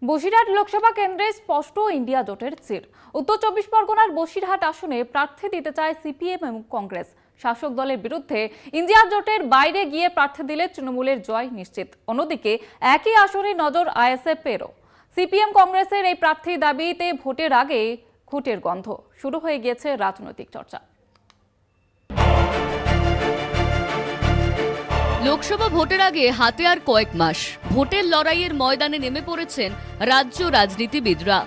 বসিরহাট লোকসভা কেন্দ্রে স্পষ্ট ইন্ডিয়া জোটের চির। উত্তর 24 পরগনার বসিরহাট আসনে প্রার্থী দিতে চায় সিপিএম এবং কংগ্রেস। শাসক দলের বিরুদ্ধে ইন্ডিয়া জোটের বাইরে গিয়ে প্রার্থী দিলে তৃণমূলের জয় নিশ্চিত। অন্যদিকে একই আসনে নজর আইএসএফেরও। সিপিএম কংগ্রেসের এই প্রার্থী দাবিতে ভোটের আগে খুঁটের গন্ধ। শুরু হয়ে গিয়েছে রাজনৈতিক চর্চা। লোকসভা ভোটের আগে হাতে আর কয়েক মাস। ভোটের লড়াইয়ের ময়দানে নেমে পড়েছেন রাজ্য রাজনীতিবিদরা।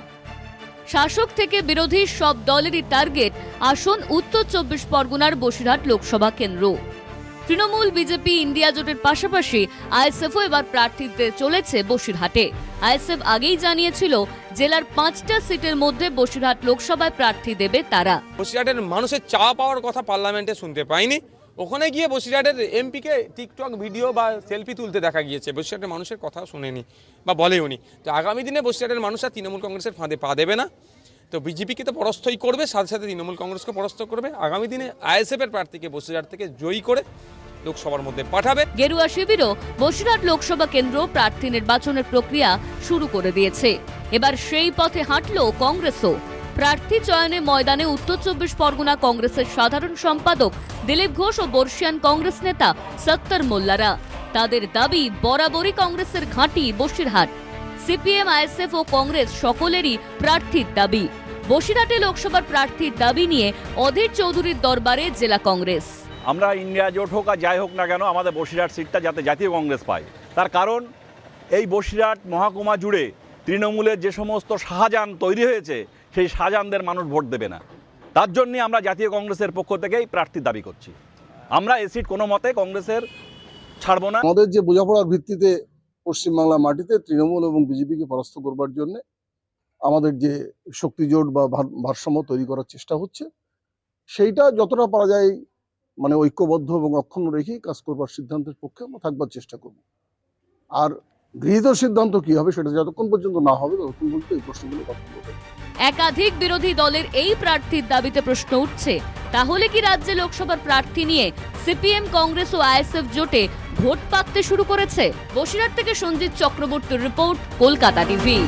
শাসক থেকে বিরোধী সব দলেরই টার্গেট আসন উত্তর 24 পরগনার বসিরহাট লোকসভা কেন্দ্র। তৃণমূল, বিজেপি, ইন্ডিয়া জোটের পাশাপাশি আইএসএফও এবার প্রার্থী দিতে চলেছে বসিরহাটে। আইএসএফ আগেই জানিয়েছিল জেলার 5টা সিটের মধ্যে বসিরহাট লোকসভায় প্রার্থী দেবে তারা। বসিরহাটের মানুষের চাওয়া পাওয়ার কথা পার্লামেন্টে শুনতে পাইনি। ওখানে গিয়ে বসিরহাটের এমপিকে টিকটক ভিডিও বা সেলফি তুলতে দেখা গিয়েছে। বসিরহাটের মানুষের কথা শুনেনি বা বলেওনি। তো আগামী দিনে বসিরহাটের মানুষরা তৃণমূল কংগ্রেসের ফাঁদে পা দেবে না। তো বিজেপিকে তো পরাস্তই করবে, সাথে সাথে তৃণমূল কংগ্রেসকে পরাস্ত করবে। আগামী দিনে আইএসএফের প্রার্থীকে বসিরহাট থেকে জয়ী করে লোকসভার মধ্যে পাঠাবে। গেরুয়া শিবিরও বসিরহাট লোকসভা কেন্দ্র প্রার্থী নির্বাচনের প্রক্রিয়া শুরু করে দিয়েছে। এবার সেই পথে হাঁটল কংগ্রেসও। প্রার্থী চয়নে ময়দানে উত্তর 24 পরগনা কংগ্রেসের সাধারণ সম্পাদক দিলীপ ঘোষ ও বর্ষিয়ান কংগ্রেস নেতা সত্তর মোল্লারা। তাদের দাবি বরাবরই কংগ্রেসের ঘাঁটি বসিরহাট। সিপিএম, আইএসএফ ও কংগ্রেস সকলেরই প্রার্থীর দাবি। বসিরহাটে লোকসভার প্রার্থীর দাবি নিয়ে অধীর চৌধুরীর দরবারে জেলা কংগ্রেস। আমরা ইন্ডিয়া জোট হোক আর যাই হোক না কেন, আমাদের বসিরহাট সিটটা যাতে জাতীয় কংগ্রেস পায়। তার কারণ এই বসিরহাট মহকুমা জুড়ে তৃণমূলের যে সমস্ত শাহজাহান তৈরি হয়েছে, সেই শাহজাহানদের মানুষ ভোট দেবে না। তার জন্যে আমরা জাতীয় কংগ্রেসের পক্ষ থেকেই প্রার্থীর দাবি করছি। আমরা এই সিট কোনো মতে কংগ্রেসের ছাড়বো না। আমাদের যে বোঝাপড়ার ভিত্তিতে পশ্চিমবাংলা মাটিতে তৃণমূল এবং বিজেপিকে পরাস্ত করবার জন্য আমাদের যে শক্তি জোট বা ভারসাম্য তৈরি করার চেষ্টা হচ্ছে, সেইটা যতটা পারা যায় মানে ঐক্যবদ্ধ এবং অক্ষুণ্ণ রেখেই কাজ করবার সিদ্ধান্তের পক্ষে আমরা থাকবার চেষ্টা করব। আর গৃহীত সিদ্ধান্ত কি হবে সেটা যতক্ষণ পর্যন্ত না হবে ততক্ষণ পর্যন্ত এই প্রশ্নগুলো কথা বলবে। একাধিক বিরোধী দলের এই প্রার্থীর দাবিতে প্রশ্ন উঠছে, তাহলে কি রাজ্যে লোকসভার প্রার্থী নিয়ে সিপিএম, কংগ্রেস ও আইএসএফ জোটে ভোট পাততে শুরু করেছে? বসিরহাট থেকে সঞ্জিত চক্রবর্তীর রিপোর্ট, কলকাতা টিভি।